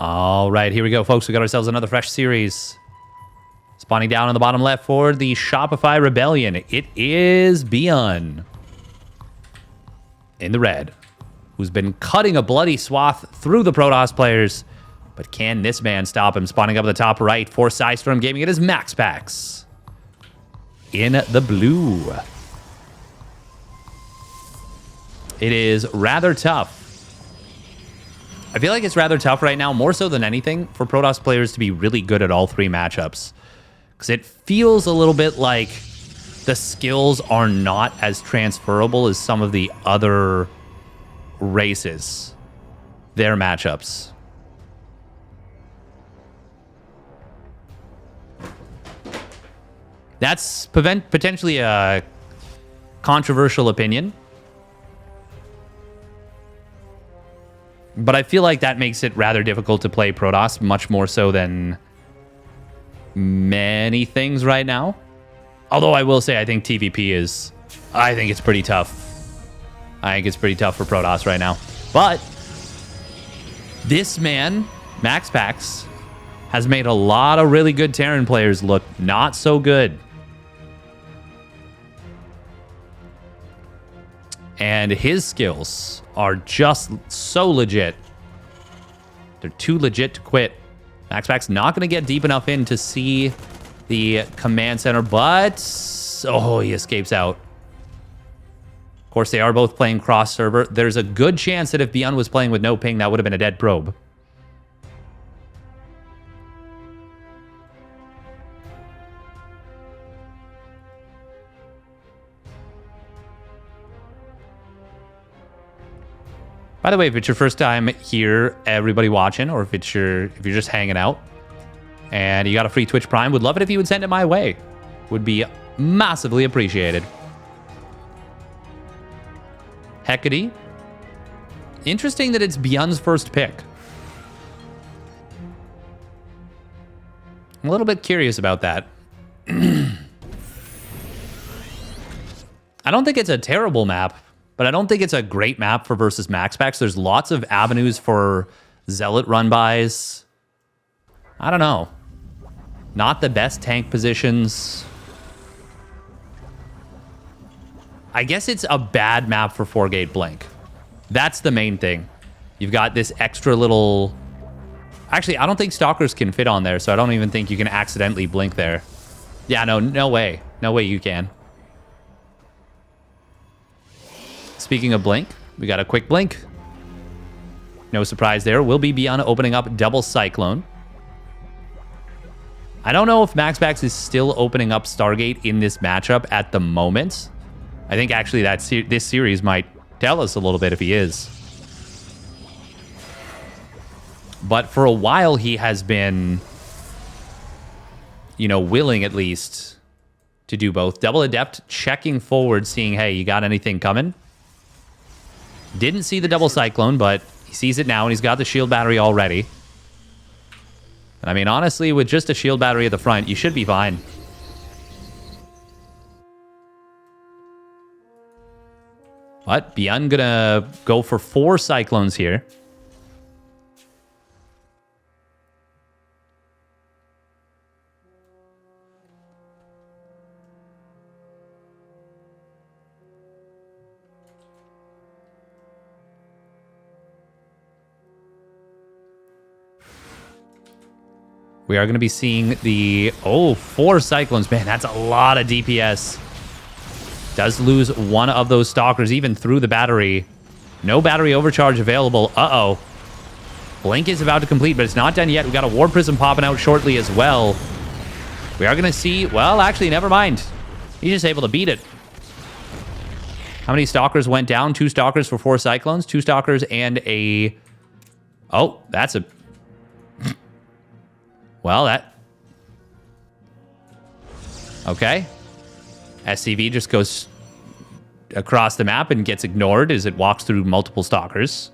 All right, here we go, folks. We got ourselves another fresh series. Spawning down on the bottom left for the Shopify Rebellion. It is ByuN in the red, who's been cutting a bloody swath through the Protoss players. But can this man stop him? Spawning up at the top right for Storm Gaming. It is MaxPax in the blue. It is rather tough. I feel like it's rather tough right now, more so than anything, for Protoss players to be really good at all three matchups. Because it feels a little bit like the skills are not as transferable as some of the other races, their matchups. That's potentially a controversial opinion. But I feel like that makes it rather difficult to play Protoss, much more so than many things right now. Although I will say I think TVP is... I think it's pretty tough. I think it's pretty tough for Protoss right now. But this man, MaxPax, has made a lot of really good Terran players look not so good. And his skills are just so legit. They're too legit to quit. MaxPax not going to get deep enough in to see the command center, but... oh, he escapes out. Of course, they are both playing cross-server. There's a good chance that if ByuN was playing with no ping, that would have been a dead probe. By the way, if it's your first time here, everybody watching, or if you're just hanging out and you got a free Twitch Prime, would love it if you would send it my way. Would be massively appreciated. Hecate. Interesting that it's ByuN's first pick. I'm a little bit curious about that. I don't think it's a terrible map. But I don't think it's a great map for versus MaxPax. There's lots of avenues for Zealot run-bys. I don't know. Not the best tank positions. I guess it's a bad map for 4-gate blink. That's the main thing. You've got this extra little... Actually, I don't think Stalkers can fit on there, so I don't even think you can accidentally blink there. Yeah, no way. No way you can. Speaking of blink, we got a quick blink. No surprise there. Will be ByuN opening up double Cyclone. I don't know if MaxPax is still opening up Stargate in this matchup at the moment. I think actually this series might tell us a little bit if he is. But for a while, he has been, you know, willing at least to do both. Double Adept checking forward, seeing, hey, you got anything coming? Didn't see the double Cyclone, but he sees it now, and he's got the shield battery already. And I mean, honestly, with just a shield battery at the front, you should be fine. But ByuN gonna go for 4 Cyclones here. We are going to be seeing the... oh, 4 Cyclones. Man, that's a lot of DPS. Does lose one of those Stalkers, even through the battery. No battery overcharge available. Uh-oh. Blink is about to complete, but it's not done yet. We got a War Prism popping out shortly as well. We are going to see... well, actually, never mind. He's just able to beat it. How many Stalkers went down? 2 Stalkers for 4 Cyclones. 2 Stalkers and a... oh, that's a... well, that... okay. SCV just goes across the map and gets ignored as it walks through multiple Stalkers.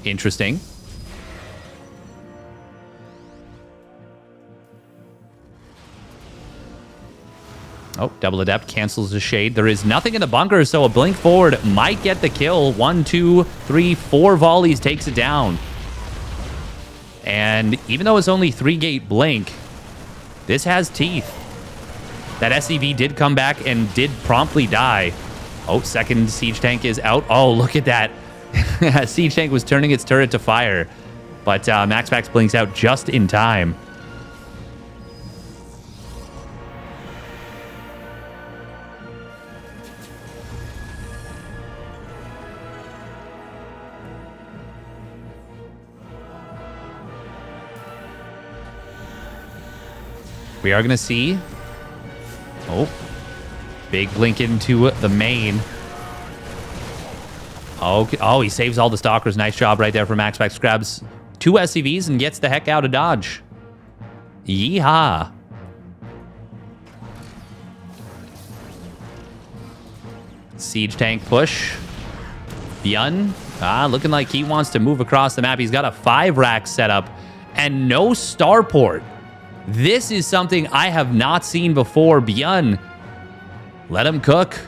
Interesting. Oh, Double Adept cancels the Shade. There is nothing in the bunker, so a blink forward might get the kill. 1, 2, 3, 4 volleys takes it down. And even though it's only 3-gate blink, this has teeth. That SCV did come back and did promptly die. Oh, second siege tank is out. Oh, look at that. Siege tank was turning its turret to fire. But MaxPax blinks out just in time. We are going to see... Oh. Big blink into the main. Oh, he saves all the stalkers. Nice job right there for MaxPax. Grabs 2 SCVs and gets the heck out of dodge. Yeehaw. Siege tank push. ByuN. Looking like he wants to move across the map. He's got a 5-rack setup and no starport. This is something I have not seen before. ByuN, let him cook.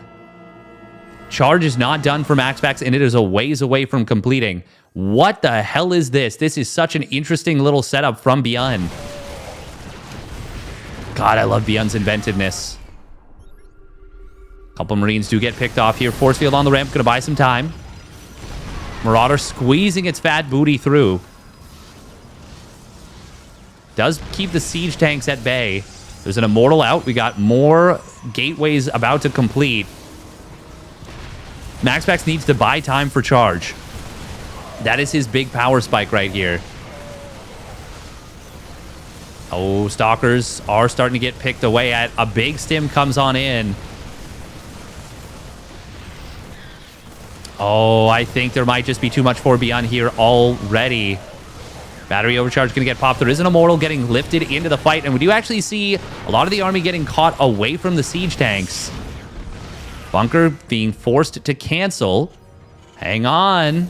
Charge is not done for MaxPax, and it is a ways away from completing. What the hell is this? This is such an interesting little setup from ByuN. God, I love ByuN's inventiveness. Couple Marines do get picked off here. Force field on the ramp, gonna buy some time. Marauder squeezing its fat booty through. Does keep the siege tanks at bay. There's an immortal out. We got more gateways about to complete. MaxPax needs to buy time for charge. That is his big power spike right here. Oh, stalkers are starting to get picked away at. A big stim comes on in. Oh, I think there might just be too much for ByuN here already. Battery overcharge going to get popped. There is an immortal getting lifted into the fight, and we do actually see a lot of the army getting caught away from the siege tanks. Bunker being forced to cancel. Hang on.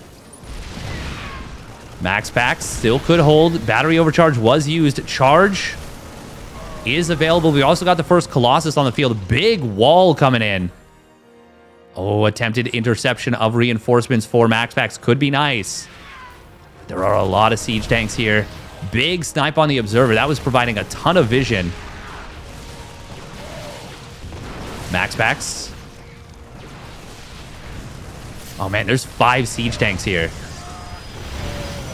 MaxPax still could hold. Battery overcharge was used. Charge is available. We also got the first Colossus on the field. Big wall coming in. Oh, attempted interception of reinforcements for MaxPax could be nice. There are a lot of siege tanks here. Big snipe on the observer. That was providing a ton of vision. MaxPax. Oh man, there's 5 siege tanks here.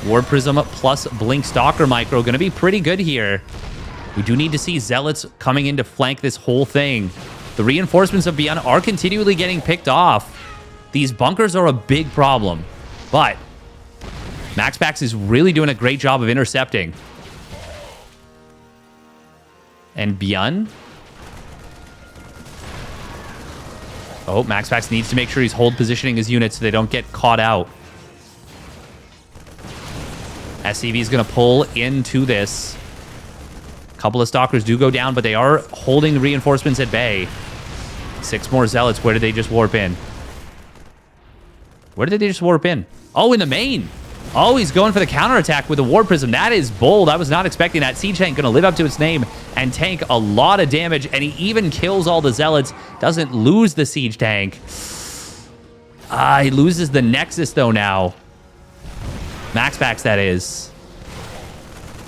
War Prism plus Blink Stalker Micro going to be pretty good here. We do need to see Zealots coming in to flank this whole thing. The reinforcements of ByuN are continually getting picked off. These bunkers are a big problem, but MaxPax is really doing a great job of intercepting. And ByuN. Oh, MaxPax needs to make sure he's hold positioning his units so they don't get caught out. SCV is going to pull into this. A couple of stalkers do go down, but they are holding the reinforcements at bay. 6 more zealots. Where did they just warp in? Where did they just warp in? Oh, in the main. Oh, he's going for the counterattack with the War Prism. That is bold. I was not expecting that. Siege tank going to live up to its name and tank a lot of damage, and he even kills all the zealots. Doesn't lose the siege tank. He loses the Nexus, though, now. MaxPax, that is.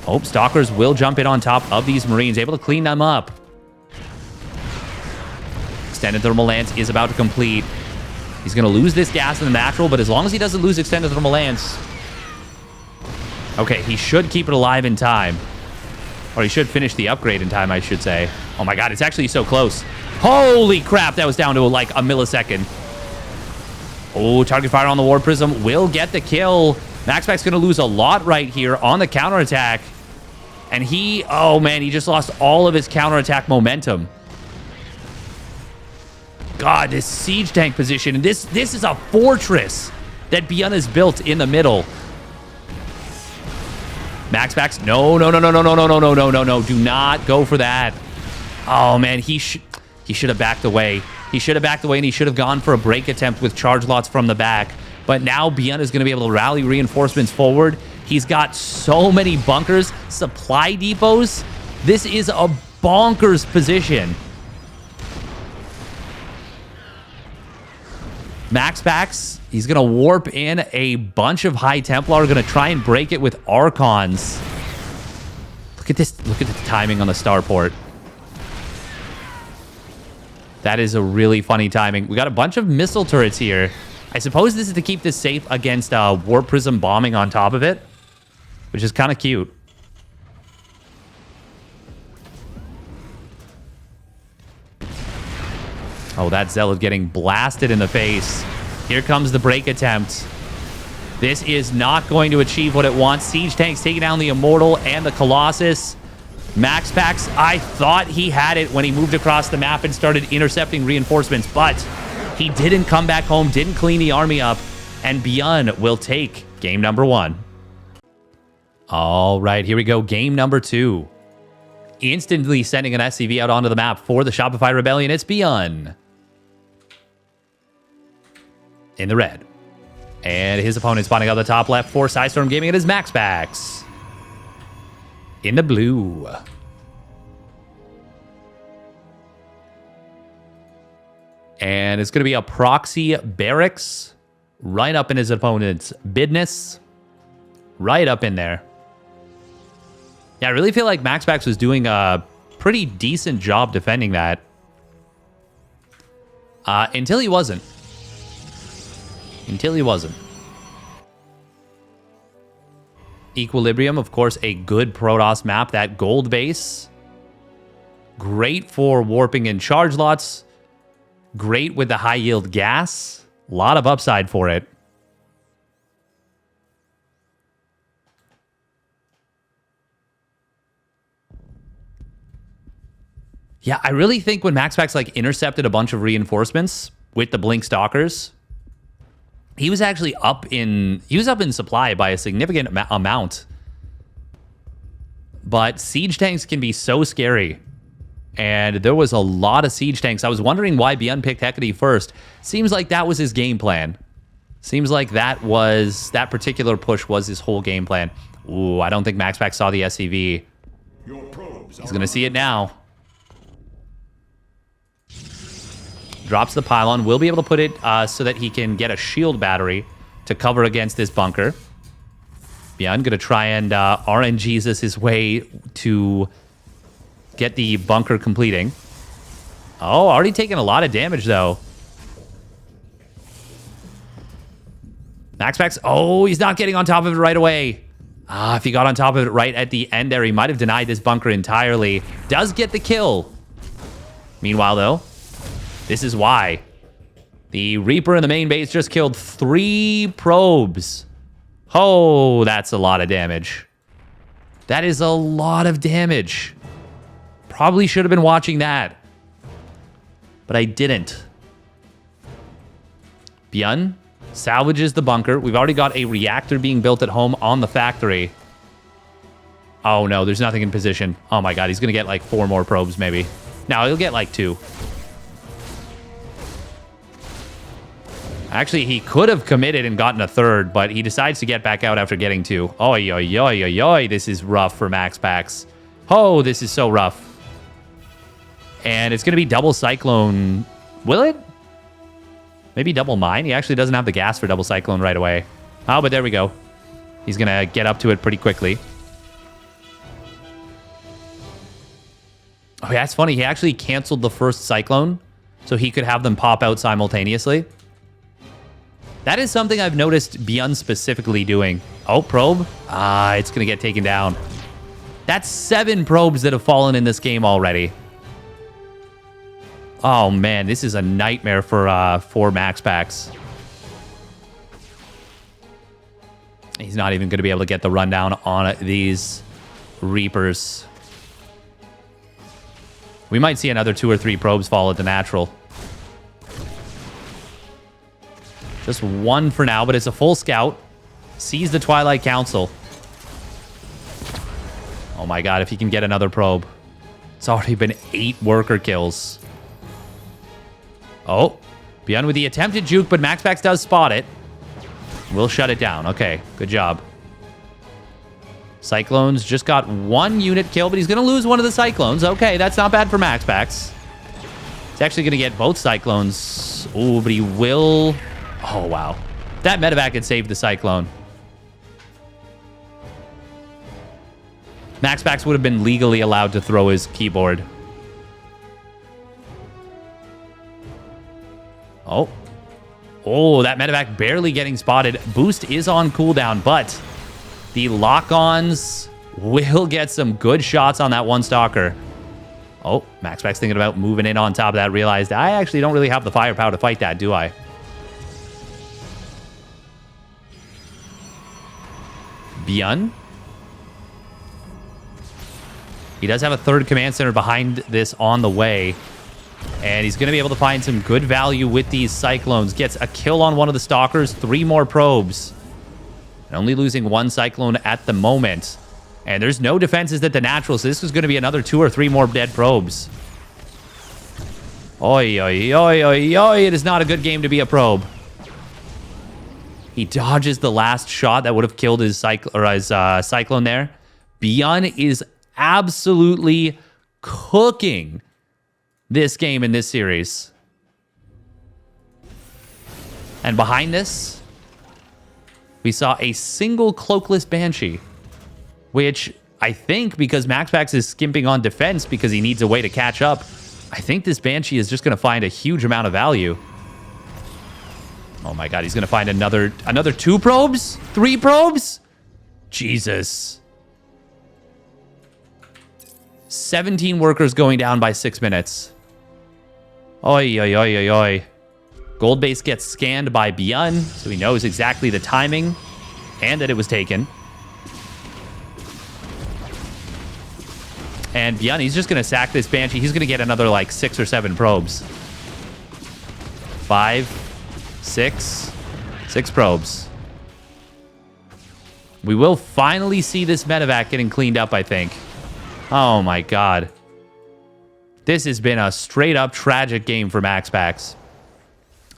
Oh, stalkers will jump in on top of these Marines, able to clean them up. Extended Thermal Lance is about to complete. He's going to lose this gas in the natural, but as long as he doesn't lose Extended Thermal Lance... Okay, he should keep it alive in time. Or he should finish the upgrade in time, I should say. Oh my god, it's actually so close. Holy crap, that was down to like a millisecond. Oh, target fire on the War Prism will get the kill. MaxPax going to lose a lot right here on the counterattack. And he, oh man, he just lost all of his counterattack momentum. God, this siege tank position. And this is a fortress that ByuN has built in the middle. MaxPax, no. Do not go for that. Oh man, he should have backed away. He should have backed away, and he should have gone for a break attempt with charge lots from the back. But now ByuN is going to be able to rally reinforcements forward. He's got so many bunkers, supply depots. This is a bonkers position. MaxPax He's going to warp in a bunch of High Templar. Going to try and break it with Archons. Look at this. Look at the timing on the starport. That is a really funny timing. We got a bunch of missile turrets here. I suppose this is to keep this safe against Warp Prism bombing on top of it, which is kind of cute. Oh, that Zealot getting blasted in the face. Here comes the break attempt. This is not going to achieve what it wants. Siege Tanks taking down the Immortal and the Colossus. MaxPax, I thought he had it when he moved across the map and started intercepting reinforcements, but he didn't come back home, didn't clean the army up, and ByuN will take game number 1. All right, here we go. Game number 2. Instantly sending an SCV out onto the map for the Shopify Rebellion. It's ByuN in the red. And his opponent spawning out the top left for Psystorm Gaming. It is MaxPax in the blue. And it's going to be a proxy barracks right up in his opponent's business. Right up in there. Yeah, I really feel like MaxPax was doing a pretty decent job defending that. Until he wasn't. Until he wasn't. Equilibrium, of course, a good Protoss map. That gold base. Great for warping in charge lots. Great with the high yield gas. A lot of upside for it. Yeah, I really think when MaxPax like intercepted a bunch of reinforcements with the Blink Stalkers, he was actually up in supply by a significant amount. But siege tanks can be so scary. And there was a lot of siege tanks. I was wondering why ByuN picked Hecate first. Seems like that was his game plan. Seems like that particular push was his whole game plan. Ooh, I don't think MaxPax saw the SCV. He's going to see it now. Drops the pylon. Will be able to put it so that he can get a shield battery to cover against this bunker. ByuN going to try and RNGesus his way to get the bunker completing. Oh, already taking a lot of damage, though. MaxPax. Oh, he's not getting on top of it right away. If he got on top of it right at the end there, he might have denied this bunker entirely. Does get the kill. Meanwhile, though, this is why. The Reaper in the main base just killed 3 probes. Oh, that's a lot of damage. That is a lot of damage. Probably should have been watching that. But I didn't. ByuN salvages the bunker. We've already got a reactor being built at home on the factory. Oh, no, there's nothing in position. Oh, my God, he's going to get like 4 more probes, maybe. No, he'll get like 2. Actually, he could have committed and gotten a 3rd, but he decides to get back out after getting 2. Oy, oy, oy, oy, oy. This is rough for MaxPax. Oh, this is so rough. And it's going to be double Cyclone. Will it? Maybe double mine? He actually doesn't have the gas for double Cyclone right away. Oh, but there we go. He's going to get up to it pretty quickly. Oh, yeah, it's funny. He actually canceled the first Cyclone so he could have them pop out simultaneously. That is something I've noticed ByuN specifically doing. Oh, probe. It's going to get taken down. That's 7 probes that have fallen in this game already. Oh, man, this is a nightmare for MaxPax. He's not even going to be able to get the rundown on these Reapers. We might see another 2 or 3 probes fall at the natural. Just 1 for now, but it's a full scout. Sees the Twilight Council. Oh my God, if he can get another probe. It's already been 8 worker kills. Oh, ByuN with the attempted juke, but MaxPax does spot it. We'll shut it down. Okay, good job. Cyclones just got 1 unit kill, but he's going to lose one of the Cyclones. Okay, that's not bad for MaxPax. He's actually going to get both Cyclones. Oh, but he will... Oh, wow. That medevac had saved the Cyclone. MaxPax would have been legally allowed to throw his keyboard. Oh. Oh, that medevac barely getting spotted. Boost is on cooldown, but the lock-ons will get some good shots on that one stalker. Oh, MaxPax thinking about moving in on top of that. Realized I actually don't really have the firepower to fight that, do I? ByuN. He does have a third command center behind this on the way. And he's going to be able to find some good value with these Cyclones. Gets a kill on one of the Stalkers. 3 more probes. And only losing 1 Cyclone at the moment. And there's no defenses at the natural, so this is going to be another 2 or 3 more dead probes. Oi, oi, oi, oi, oi. It is not a good game to be a probe. He dodges the last shot that would have killed his, Cyclone there. ByuN is absolutely cooking this game in this series. And behind this, we saw a single cloakless Banshee, which I think because MaxPax is skimping on defense because he needs a way to catch up, I think this Banshee is just going to find a huge amount of value. Oh my god, he's going to find another 2 probes? 3 probes? Jesus. 17 workers going down by 6 minutes. Oi, oi, oi, oi, oi. Gold base gets scanned by ByuN, so he knows exactly the timing and that it was taken. And ByuN, he's just going to sack this Banshee. He's going to get another, like, 6 or 7 probes. 5, 6. 6 probes. We will finally see this medevac getting cleaned up, I think. Oh, my God. This has been a straight-up tragic game for MaxPax.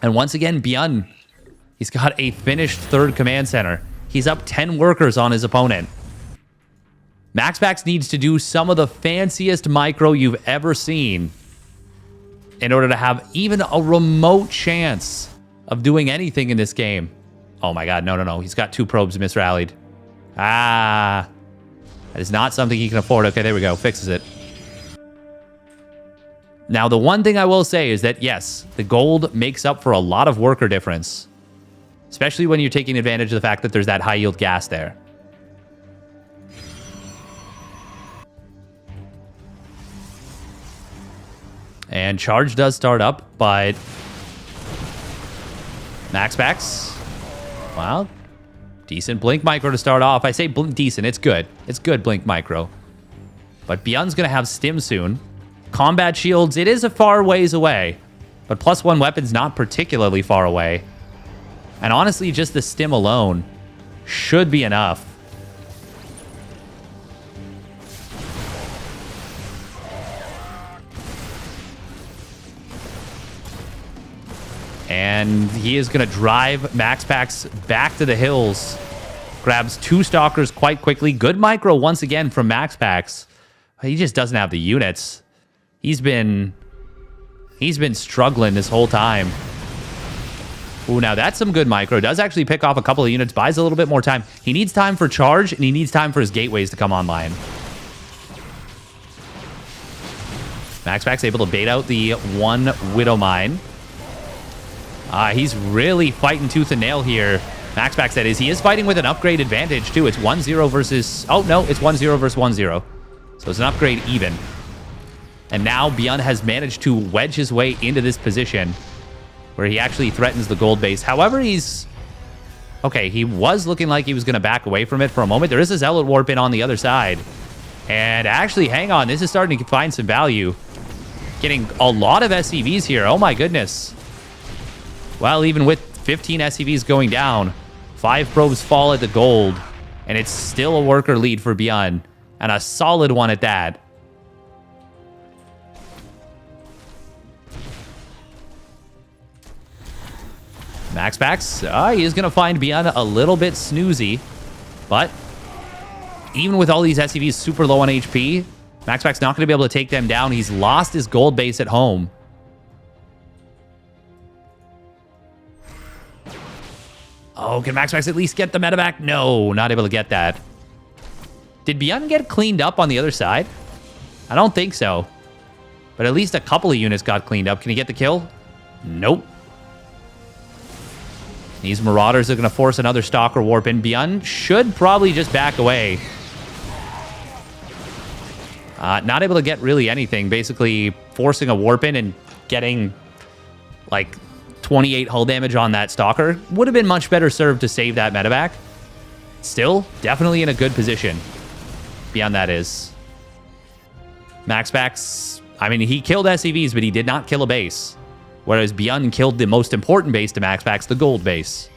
And once again, ByuN, he's got a finished 3rd command center. He's up 10 workers on his opponent. MaxPax needs to do some of the fanciest micro you've ever seen in order to have even a remote chance of doing anything in this game. Oh my god, no, no, no. He's got 2 probes misrallied. Ah. That is not something he can afford. Okay, there we go. Fixes it. Now, the one thing I will say is that, yes, the gold makes up for a lot of worker difference. Especially when you're taking advantage of the fact that there's that high-yield gas there. And charge does start up, but MaxPax, well, decent blink micro to start off. I say decent, it's good. It's good blink micro. But ByuN's going to have stim soon. Combat shields, it is a far ways away, but +1 weapon's not particularly far away. And honestly, just the stim alone should be enough. And he is going to drive MaxPax back to the hills. Grabs 2 stalkers quite quickly. Good micro once again from MaxPax. He just doesn't have the units. He's been struggling this whole time. Ooh, now that's some good micro. Does actually pick off a couple of units. Buys a little bit more time. He needs time for charge, and he needs time for his gateways to come online. MaxPax able to bait out the 1 Widow Mine. He's really fighting tooth and nail here. MaxPax, that is. He is fighting with an upgrade advantage, too. It's 1-0 versus... Oh, no. It's 1-0 versus 1-0. So it's an upgrade even. And now ByuN has managed to wedge his way into this position where he actually threatens the gold base. However, he's... Okay, he was looking like he was going to back away from it for a moment. There is a Zealot Warp in on the other side. And actually, hang on. This is starting to find some value. Getting a lot of SCVs here. Oh, my goodness. Well, even with 15 SCVs going down, 5 probes fall at the gold, and it's still a worker lead for ByuN, and a solid one at that. MaxPax, he is going to find ByuN a little bit snoozy, but even with all these SCVs super low on HP, MaxPax not going to be able to take them down. He's lost his gold base at home. Oh, can MaxPax at least get the meta back? No, not able to get that. Did ByuN get cleaned up on the other side? I don't think so. But at least a couple of units got cleaned up. Can he get the kill? Nope. These Marauders are going to force another Stalker warp in. ByuN should probably just back away. Not able to get really anything. Basically forcing a warp in and getting like 28 hull damage on that Stalker. Would have been much better served to save that medevac. Still, definitely in a good position. ByuN, that is. MaxPax, I mean, he killed SCVs, but he did not kill a base. Whereas ByuN killed the most important base to MaxPax, the gold base.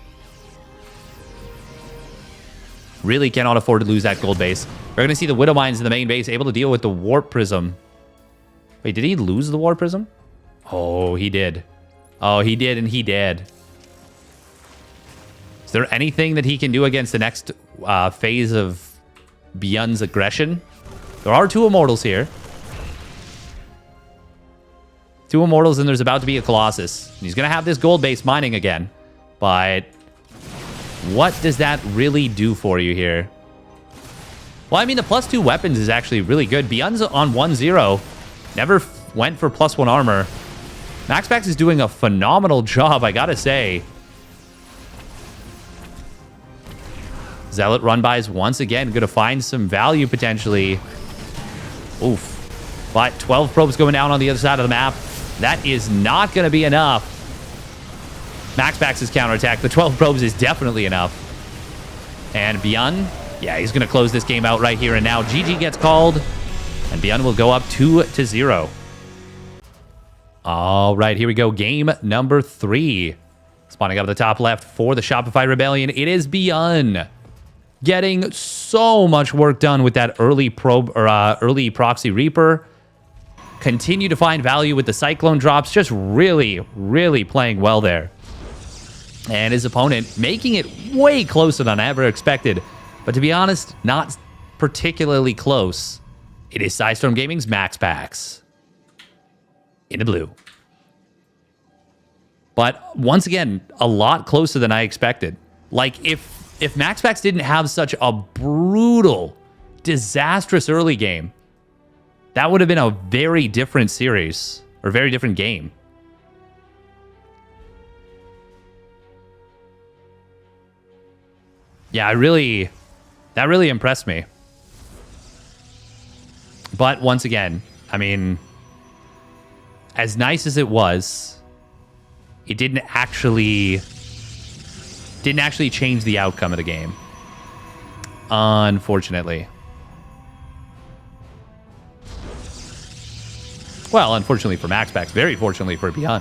Really cannot afford to lose that gold base. We're going to see the Widow Mines in the main base able to deal with the Warp Prism. Wait, did he lose the Warp Prism? Oh, he did. Oh, he did, and he did. Is there anything that he can do against the next phase of ByuN's aggression? There are 2 Immortals here. 2 Immortals, and there's about to be a Colossus. And he's going to have this gold base mining again. But what does that really do for you here? Well, I mean, the +2 weapons is actually really good. ByuN's on 1-0. Never went for +1 armor. MaxPax is doing a phenomenal job, I gotta say. Zealot run-bys once again. Gonna find some value, potentially. Oof. But 12 probes going down on the other side of the map. That is not gonna be enough. MaxPax's counterattack. The 12 probes is definitely enough. And ByuN, yeah, he's gonna close this game out right here and now. GG gets called, and ByuN will go up 2-0. All right, here we go. Game number 3. Spawning up at the top left for the Shopify Rebellion. It is ByuN. Getting so much work done with that early probe or early Proxy Reaper. Continue to find value with the Cyclone drops. Just really, really playing well there. And his opponent making it way closer than I ever expected. But to be honest, not particularly close. It is Sidestorm Gaming's MaxPax. In the blue. But once again, a lot closer than I expected. Like, if MaxPax didn't have such a brutal, disastrous early game, that would have been a very different series, or very different game. Yeah, that really impressed me. But once again, I mean, as nice as it was, it didn't actually change the outcome of the game. Unfortunately. Well, unfortunately for MaxPax, very fortunately for ByuN.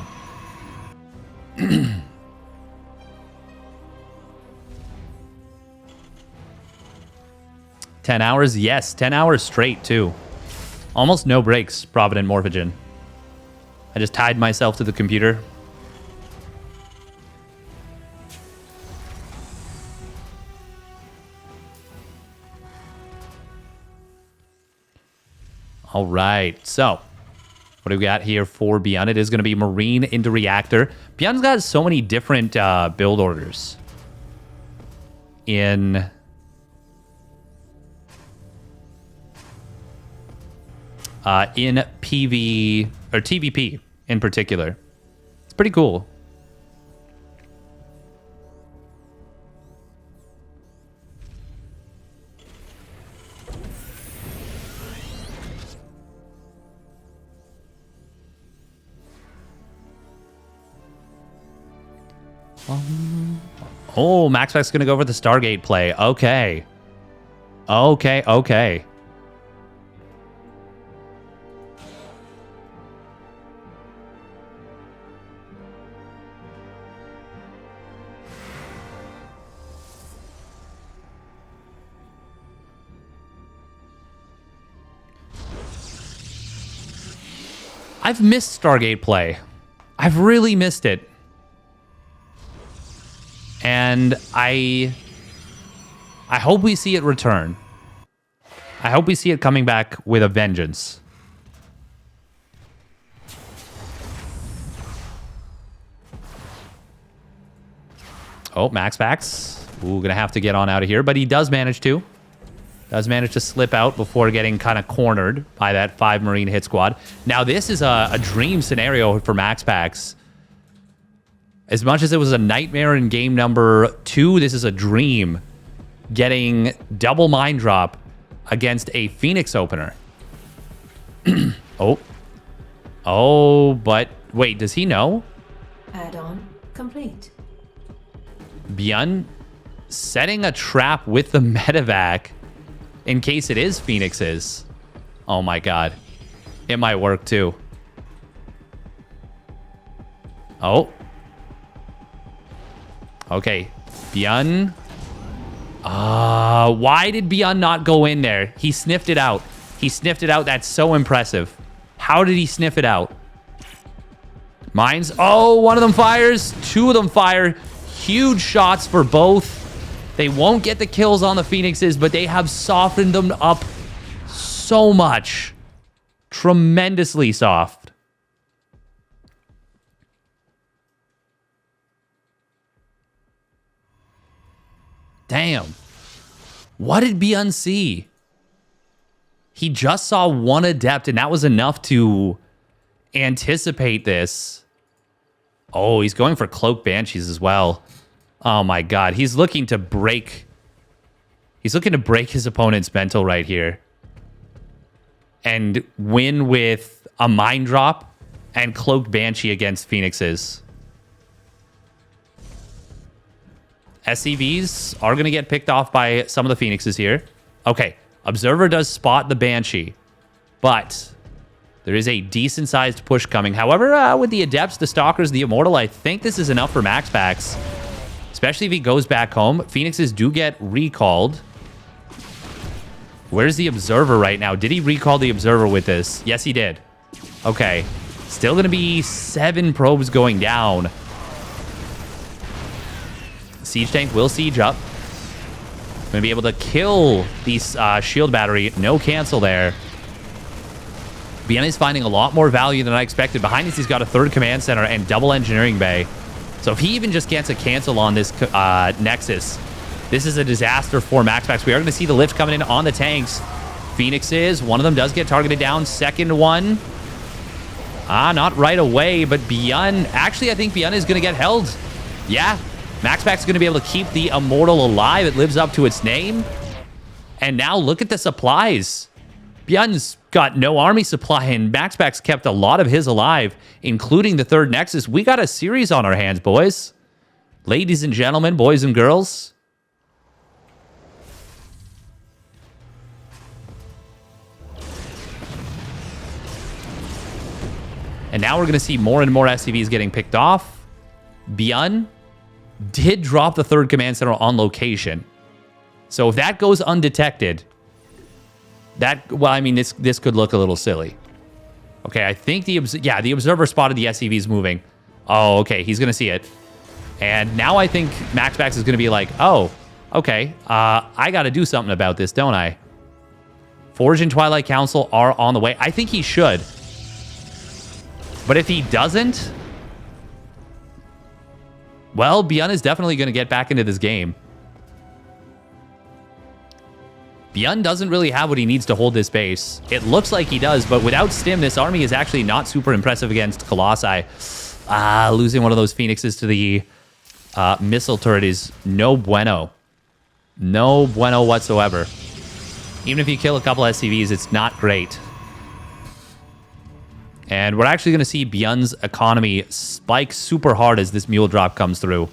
10 hours? Yes, 10 hours straight, too. Almost no breaks, Provident Morphogen. I just tied myself to the computer. All right, so what do we got here for ByuN? It is going to be Marine into Reactor. ByuN's got so many different build orders in PV or TVP in particular. It's pretty cool. Oh, MaxPax's going to go for the Stargate play. Okay. Okay. I've missed Stargate play. I've really missed it. And I hope we see it return. I hope we see it coming back with a vengeance. Oh, MaxPax. Ooh, gonna have to get on out of here, but he does manage to. Does manage to slip out before getting kind of cornered by that 5 Marine hit squad. Now, this is a dream scenario for MaxPax. As much as it was a nightmare in game number 2, this is a dream. Getting double mine drop against a Phoenix opener. Oh. Oh, but wait, does he know? Add-on complete. ByuN setting a trap with the medevac in case it is Phoenix's. Oh my god. It might work too. Oh. Okay. ByuN. Why did ByuN not go in there? He sniffed it out. He sniffed it out. That's so impressive. How did he sniff it out? Mines. Oh, one of them fires. 2 of them fire. Huge shots for both. They won't get the kills on the Phoenixes, but they have softened them up so much. Tremendously soft. Damn. What did ByuN see? He just saw 1 adept, and that was enough to anticipate this. Oh, he's going for Cloak Banshees as well. Oh my god, he's looking to break... He's looking to break his opponent's mental right here. And win with a Mine Drop and Cloaked Banshee against Phoenixes. SCVs are going to get picked off by some of the Phoenixes here. Okay, Observer does spot the Banshee, but there is a decent-sized push coming. However, with the Adepts, the Stalkers, the Immortal, I think this is enough for MaxPax, especially if he goes back home. Phoenixes do get recalled. Where's the Observer right now? Did he recall the Observer with this? Yes, he did. Okay, still going to be 7 probes going down. Siege tank will siege up. Going to be able to kill these shield battery. No cancel there. ByuN is finding a lot more value than I expected. Behind this, he's got a 3rd command center and double engineering bay. So if he even just gets a cancel on this Nexus, this is a disaster for MaxPax. We are going to see the lift coming in on the tanks. Phoenixes, one of them does get targeted down. Second one, not right away, but ByuN, actually, I think ByuN is going to get held. Yeah. MaxPax is going to be able to keep the Immortal alive. It lives up to its name. And now look at the supplies. ByuN's got no army supply, and MaxPax kept a lot of his alive, including the 3rd Nexus. We got a series on our hands, boys. Ladies and gentlemen, boys and girls. And now we're going to see more and more SCVs getting picked off. ByuN did drop the 3rd command center on location. So if that goes undetected, well, I mean, this could look a little silly. Okay, I think the Observer spotted the SCVs moving. Oh, okay, he's going to see it. And now I think MaxPax is going to be like, oh, okay, I got to do something about this, don't I? Forge and Twilight Council are on the way. I think he should. But if he doesn't, well, ByuN is definitely going to get back into this game. ByuN doesn't really have what he needs to hold this base. It looks like he does, but without Stim, this army is actually not super impressive against Colossi. Losing one of those Phoenixes to the missile turret is no bueno. No bueno whatsoever. Even if you kill a couple SCVs, it's not great. And we're actually going to see ByuN's economy spike super hard as this mule drop comes through.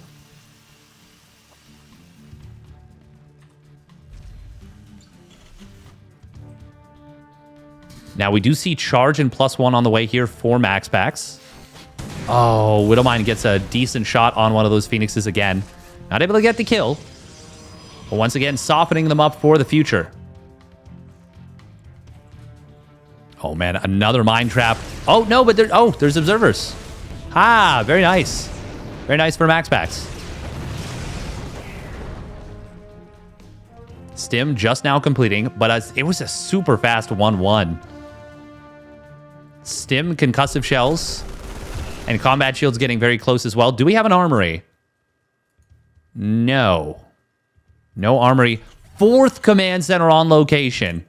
Now, we do see charge and +1 on the way here for MaxPax. Oh, Widowmine gets a decent shot on one of those Phoenixes again. Not able to get the kill. But once again, softening them up for the future. Oh, man, another mine trap. Oh, no, but there's observers. Very nice. Very nice for MaxPax. Stim just now completing, but it was a super fast 1-1. Stim, concussive shells, and combat shields getting very close as well. Do we have an armory? No. No armory. 4th command center on location.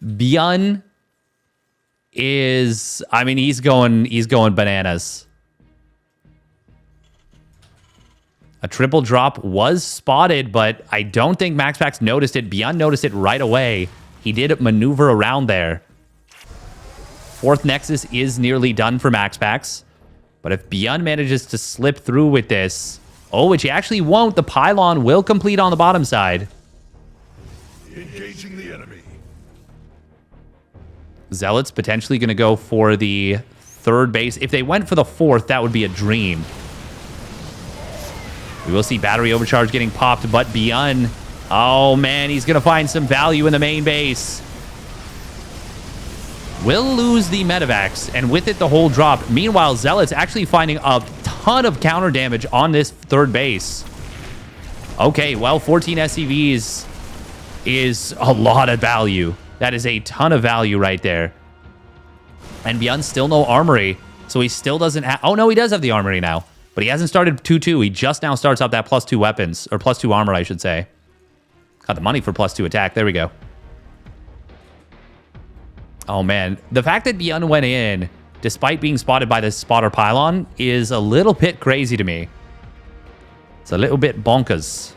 ByuN is... I mean, he's going bananas. A triple drop was spotted, but I don't think MaxPax noticed it. ByuN noticed it right away. He did maneuver around there. 4th Nexus is nearly done for MaxPax. But if ByuN manages to slip through with this... Oh, which he actually won't. The pylon will complete on the bottom side. Engaging the enemy. Zealots potentially going to go for the 3rd base. If they went for the 4th, that would be a dream. We will see battery overcharge getting popped, but ByuN... Oh, man, he's going to find some value in the main base. Will lose the medevacs, and with it, the whole drop. Meanwhile, Zealots actually finding a ton of counter damage on this 3rd base. Okay, well, 14 SCVs is a lot of value. That is a ton of value right there. And ByuN still no armory, so he still doesn't have... Oh, no, he does have the armory now. But he hasn't started 2-2. He just now starts up that +2 weapons, or +2 armor, I should say. Got the money for +2 attack. There we go. Oh, man. The fact that ByuN went in, despite being spotted by this spotter pylon, is a little bit crazy to me. It's a little bit bonkers.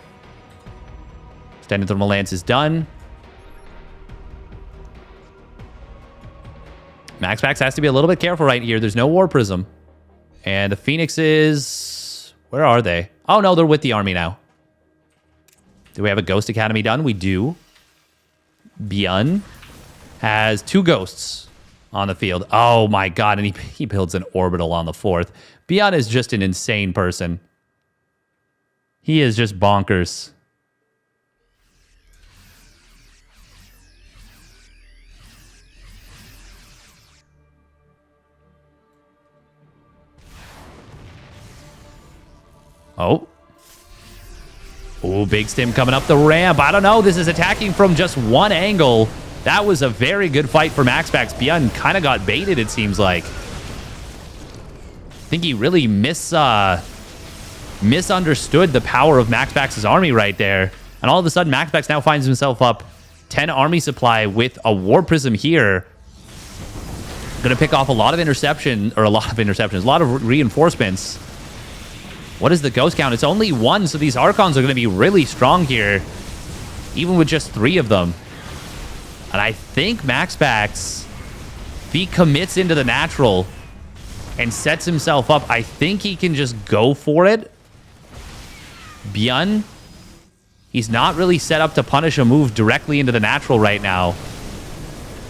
Extended Thermal Lance is done. MaxPax has to be a little bit careful right here. There's no War Prism. And the Phoenixes... Where are they? Oh, no, they're with the army now. Do we have a Ghost Academy done? We do. ByuN has 2 ghosts on the field. Oh, my God. And he builds an orbital on the 4th. ByuN is just an insane person. He is just bonkers. Oh. Oh, Big Stim coming up the ramp. I don't know. This is attacking from just one angle. That was a very good fight for MaxPax. ByuN kind of got baited, it seems like. I think he really misunderstood the power of MaxPax's army right there. And all of a sudden, MaxPax now finds himself up 10 army supply with a War Prism here. Going to pick off a lot of interceptions, a lot of reinforcements. What is the ghost count? It's only 1, so these Archons are going to be really strong here, even with just 3 of them. And I think MaxPax, if he commits into the natural and sets himself up, I think he can just go for it. ByuN, he's not really set up to punish a move directly into the natural right now.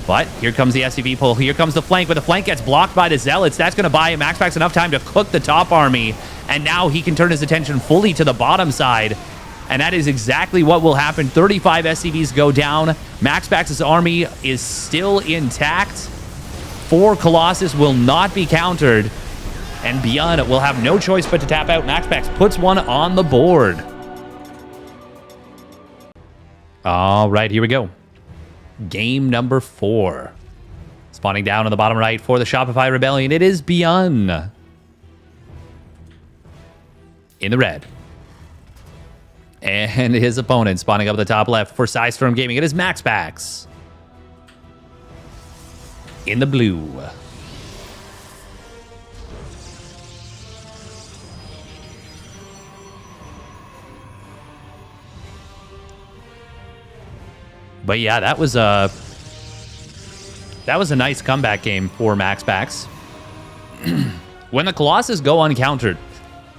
But here comes the SCV pull. Here comes the flank, but the flank gets blocked by the Zealots. That's going to buy MaxPax enough time to cook the top army. And now he can turn his attention fully to the bottom side. And that is exactly what will happen. 35 SCVs go down. MaxPax's army is still intact. 4 Colossus will not be countered. And ByuN will have no choice but to tap out. MaxPax puts one on the board. All right, here we go. Game number 4. Spawning down on the bottom right for the Shopify Rebellion, it is ByuN. In the red. And his opponent spawning up at the top left for Storm Gaming, it is MaxPax. In the blue. But yeah, that was a nice comeback game for MaxPax. When the Colossus go uncountered,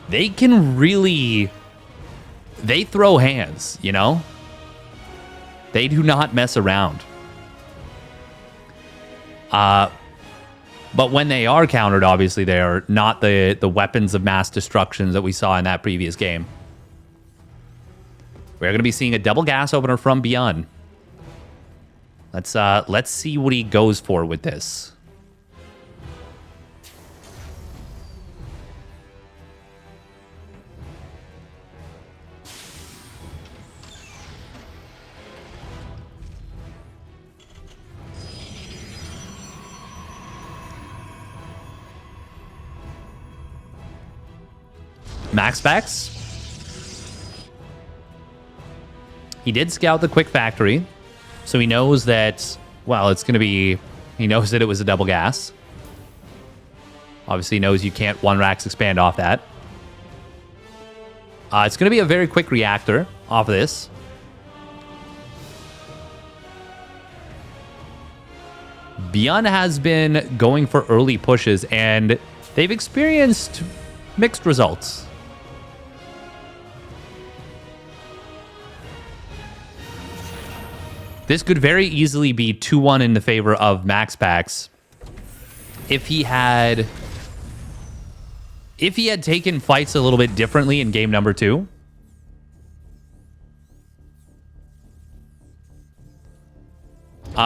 they can really... They throw hands, you know? They do not mess around. But when they are countered, obviously, they are not the weapons of mass destruction that we saw in that previous game. We're going to be seeing a double gas opener from ByuN. Let's see what he goes for with this. MaxPax He did scout the quick factory, so he knows that, well, it's going to be... He knows that it was a double gas. Obviously knows you can't 1-Rax expand off that. It's going to be a very quick reactor off of this. ByuN has been going for early pushes, and they've experienced mixed results. This could very easily be 2-1 in the favor of MaxPax if he had taken fights a little bit differently in game number 2.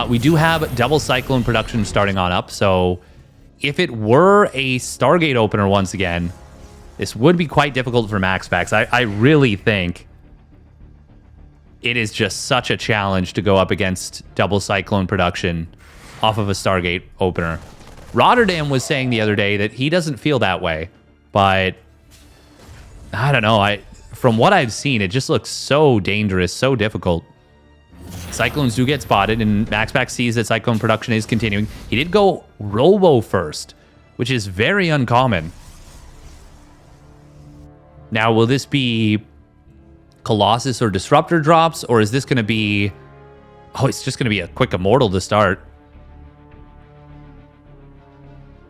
We do have double Cyclone production starting on up, so if it were a Stargate opener once again, this would be quite difficult for MaxPax. I really think it is just such a challenge to go up against double Cyclone production off of a Stargate opener. Rotterdam was saying the other day that he doesn't feel that way, but I don't know. From what I've seen, it just looks so dangerous, so difficult. Cyclones do get spotted, and MaxPax sees that Cyclone production is continuing. He did go Robo first, which is very uncommon. Now, will this be Colossus or Disruptor drops, or is this going to be... Oh, it's just going to be a quick Immortal to start.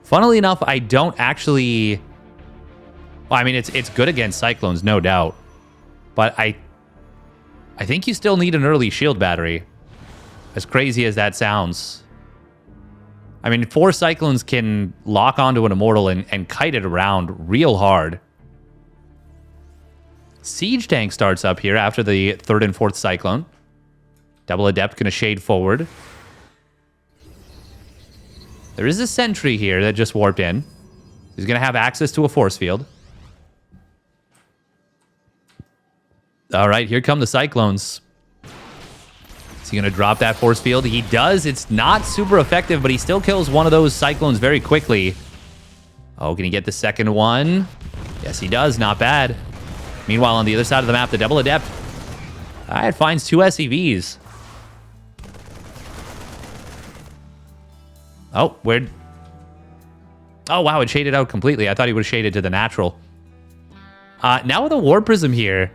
Funnily enough, I don't actually... Well, I mean, it's good against Cyclones, no doubt. But I think you still need an early shield battery. As crazy as that sounds. I mean, 4 Cyclones can lock onto an Immortal and kite it around real hard. Siege Tank starts up here after the 3rd and 4th Cyclone. Double Adept going to shade forward. There is a Sentry here that just warped in. He's going to have access to a force field. All right, here come the Cyclones. Is he going to drop that force field? He does. It's not super effective, but he still kills one of those Cyclones very quickly. Oh, can he get the second one? Yes, he does. Not bad. Meanwhile, on the other side of the map, the Double Adept. It finds 2 SCVs. Oh, where'd... Oh, wow, it shaded out completely. I thought he would have shaded to the natural. Now with a War Prism here.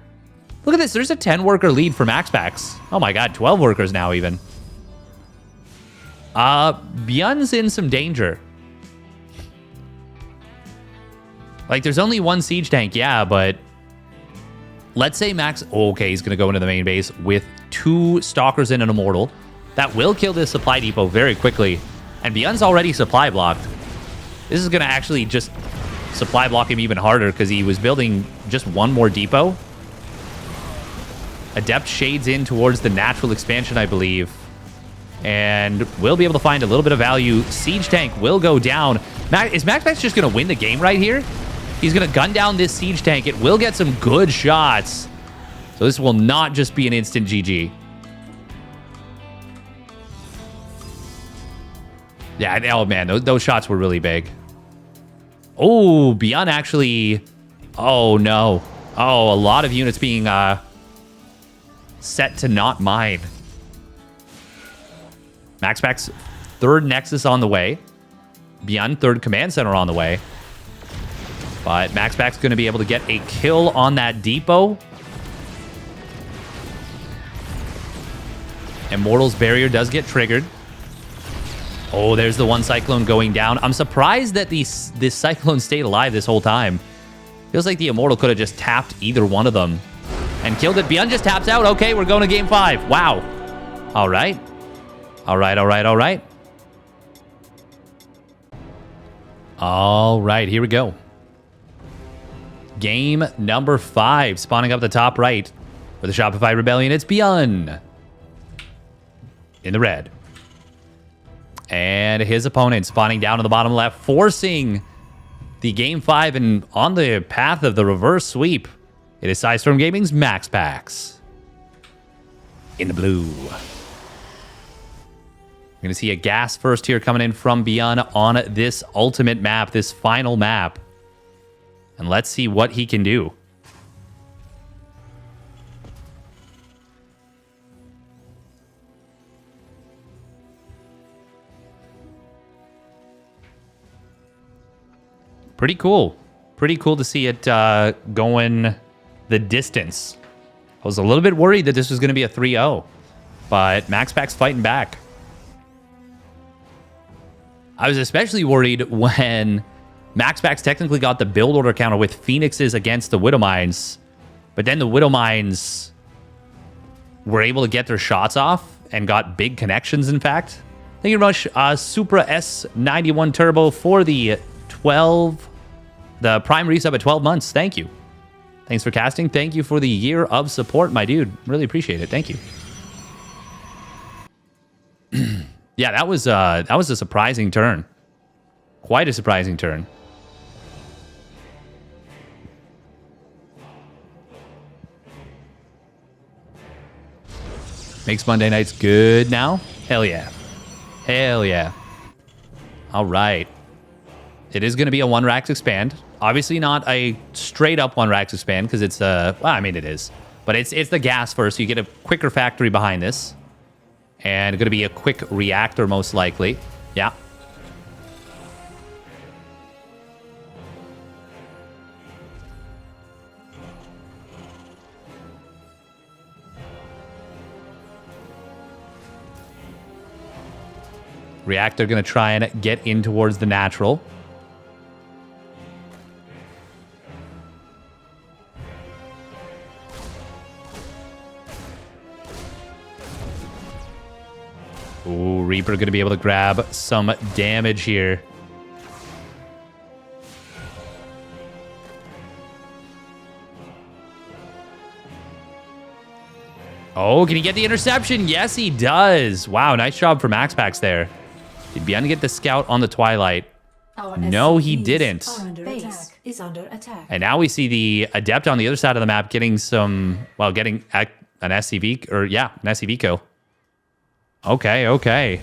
Look at this. There's a 10-worker lead for MaxPax. Oh my god, 12 workers now even. ByuN's in some danger. Like, there's only 1 siege tank, yeah, but... Let's say Max... Oh, okay, he's going to go into the main base with 2 Stalkers and an Immortal. That will kill this supply depot very quickly. And ByuN's already supply blocked. This is going to actually just supply block him even harder because he was building just 1 more depot. Adept shades in towards the natural expansion, I believe. And we'll be able to find a little bit of value. Siege Tank will go down. Is MaxPax just going to win the game right here? He's going to gun down this Siege Tank. It will get some good shots. So this will not just be an instant GG. Yeah, oh man, those shots were really big. Oh, ByuN actually... Oh no. Oh, a lot of units being... set to not mine. MaxPax 3rd Nexus on the way. ByuN 3rd Command Center on the way. But MaxPax going to be able to get a kill on that depot. Immortal's barrier does get triggered. Oh, there's the 1 Cyclone going down. I'm surprised that this Cyclone stayed alive this whole time. Feels like the Immortal could have just tapped either one of them and killed it. ByuN just taps out. Okay, we're going to game 5. Wow. All right. All right, all right, all right. All right, here we go. Game number 5. Spawning up the top right for the Shopify Rebellion. It's ByuN in the red. And his opponent spawning down to the bottom left, forcing the game 5 and on the path of the reverse sweep. It is Sidestorm Gaming's MaxPax in the blue. We're going to see a gas first here coming in from ByuN on this ultimate map, this final map. And let's see what he can do. Pretty cool. Pretty cool to see it going the distance. I was a little bit worried that this was going to be a 3-0, but MaxPax fighting back. I was especially worried when MaxPax technically got the build order counter with Phoenixes against the Widowmines, but then the Widowmines were able to get their shots off and got big connections, in fact. Thank you very much, Supra S91 Turbo, for the prime resub at 12 months. Thank you. Thanks for casting. Thank you for the year of support, my dude. Really appreciate it. Thank you. Yeah, that was a surprising turn. Quite a surprising turn. Makes Monday nights good now? Hell yeah. Hell yeah. All right. It is going to be a 1 Rax expand. Obviously not a straight up 1 Rax expand because it's well, I mean it is. But it's the gas first, so you get a quicker factory behind this. And going to be a quick reactor most likely. Yeah. Reactor going to try and get in towards the natural. Ooh, Reaper going to be able to grab some damage here. Oh, can he get the interception? Yes, he does. Wow, nice job for MaxPax there. Did ByuN get the scout on the Twilight? No, he didn't. Base is under attack. And now we see the Adept on the other side of the map getting some, well, getting an SCV, or yeah, an SCV kill. Okay, okay.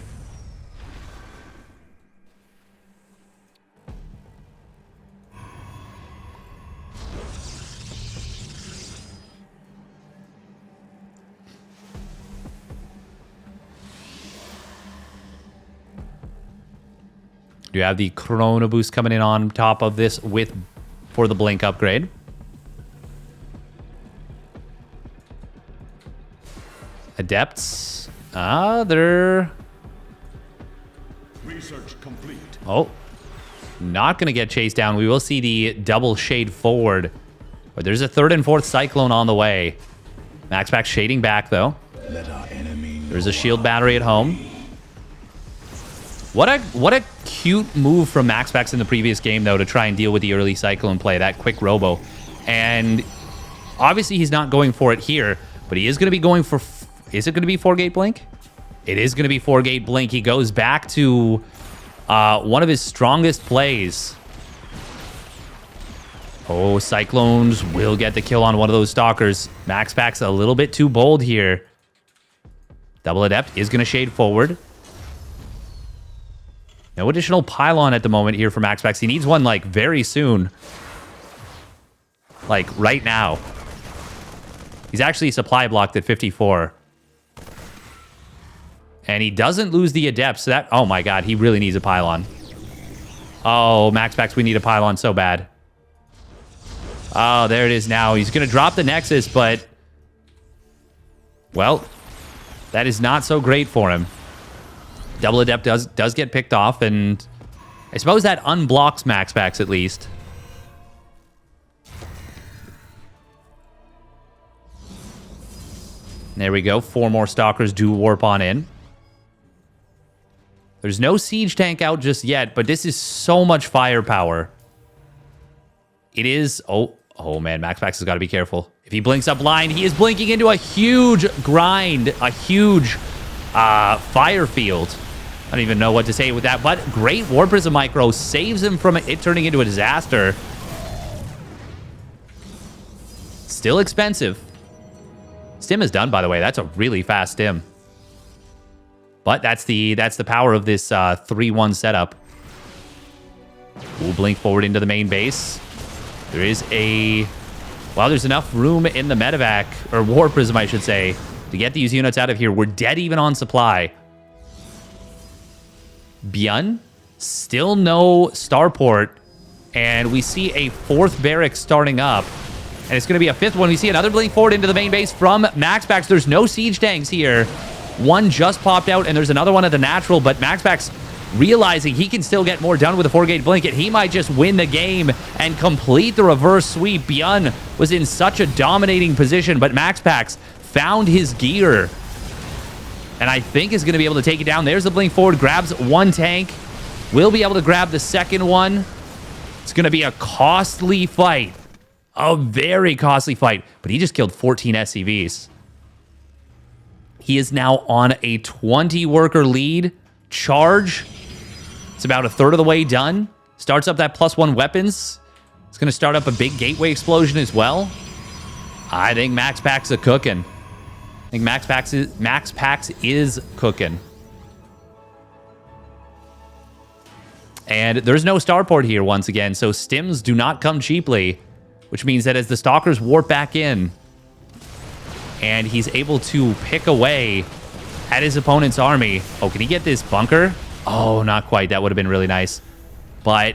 You have the Chrono Boost coming in on top of this for the Blink upgrade. Adepts. They're... Research complete. Oh. Not going to get chased down. We will see the double shade forward. But there's a 3rd and 4th Cyclone on the way. MaxPax shading back, though. There's a shield battery at home. What a cute move from MaxPax in the previous game, though, to try and deal with the early Cyclone play, that quick robo. And obviously he's not going for it here, but he is going to be going for... Is it going to be 4-gate blink? It is going to be 4-gate blink. He goes back to one of his strongest plays. Oh, Cyclones will get the kill on one of those Stalkers. MaxPax a little bit too bold here. Double Adept is going to shade forward. No additional pylon at the moment here for MaxPax. He needs one, like, very soon. Like, right now. He's actually supply blocked at 54. And he doesn't lose the Adept, so that... Oh, my God. He really needs a pylon. Oh, MaxPax, we need a pylon so bad. Oh, there it is now. He's going to drop the Nexus, but... Well, that is not so great for him. Double Adept does get picked off, and I suppose that unblocks MaxPax at least. There we go. 4 more Stalkers do warp on in. There's no siege tank out just yet, but this is so much firepower. It is... Oh man, MaxPax has got to be careful. If he blinks up blind, he is blinking into a huge grind, a huge fire field. I don't even know what to say with that, but great War Prism Micro saves him from it turning into a disaster. Still expensive. Stim is done, by the way. That's a really fast stim. But that's the power of this 3-1 setup. We'll blink forward into the main base. There is a... Well, there's enough room in the medevac, or War Prism, I should say, to get these units out of here. We're dead even on supply. ByuN, still no starport And we see a 4th barrack starting up. And it's going to be a 5th one. We see another blink forward into the main base from MaxPax. There's no siege tanks here. One just popped out, and there's another one at the natural. But MaxPax realizing he can still get more done with a 4-gate blink, and he might just win the game and complete the reverse sweep. ByuN was in such a dominating position, but MaxPax found his gear. And I think is going to be able to take it down. There's the blink forward, grabs one tank. Will be able to grab the second one. It's going to be a costly fight. A very costly fight. But he just killed 14 SCVs. He is now on a 20-worker lead. Charge. It's about a third of the way done. Starts up that +1 weapons. It's going to start up a big gateway explosion as well. I think MaxPax is cooking. I think MaxPax is cooking. And there's no starport here once again, so stims do not come cheaply, which means that as the Stalkers warp back in, and he's able to pick away at his opponent's army. Oh, can he get this bunker? Oh, not quite. That would have been really nice. But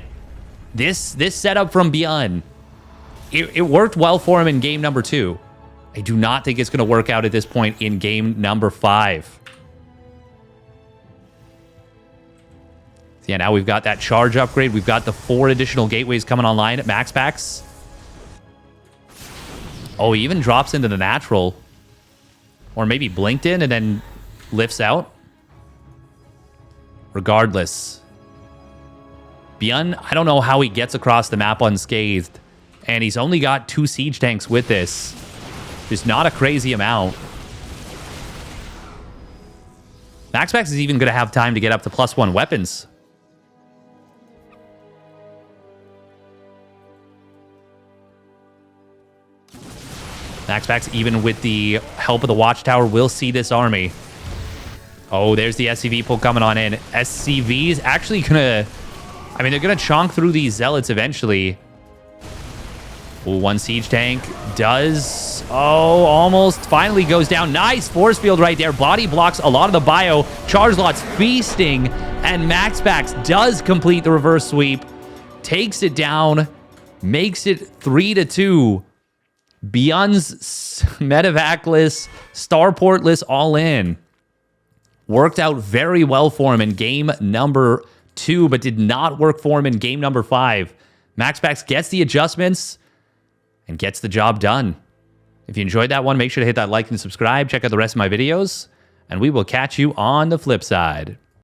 this setup from ByuN, it worked well for him in game number 2. I do not think it's going to work out at this point in game number 5. So yeah, now we've got that charge upgrade. We've got the 4 additional gateways coming online at MaxPax. Oh, he even drops into the natural. Or maybe blinked in and then lifts out. Regardless. ByuN, I don't know how he gets across the map unscathed. And he's only got 2 siege tanks with this. Just not a crazy amount. MaxPax is even going to have time to get up to +1 weapons. MaxPax, even with the help of the Watchtower, will see this army. Oh, there's the SCV pull coming on in. SCV's actually going to... I mean, they're going to chonk through these Zealots eventually. Ooh, 1 siege tank does... Oh, almost finally goes down. Nice force field right there. Body blocks a lot of the bio. Charge lots feasting. And MaxPax does complete the reverse sweep. Takes it down. Makes it 3-2. ByuN's medevacless, starportless all-in. Worked out very well for him in game number 2, but did not work for him in game number 5. MaxPax gets the adjustments and gets the job done. If you enjoyed that one, make sure to hit that like and subscribe. Check out the rest of my videos, and we will catch you on the flip side.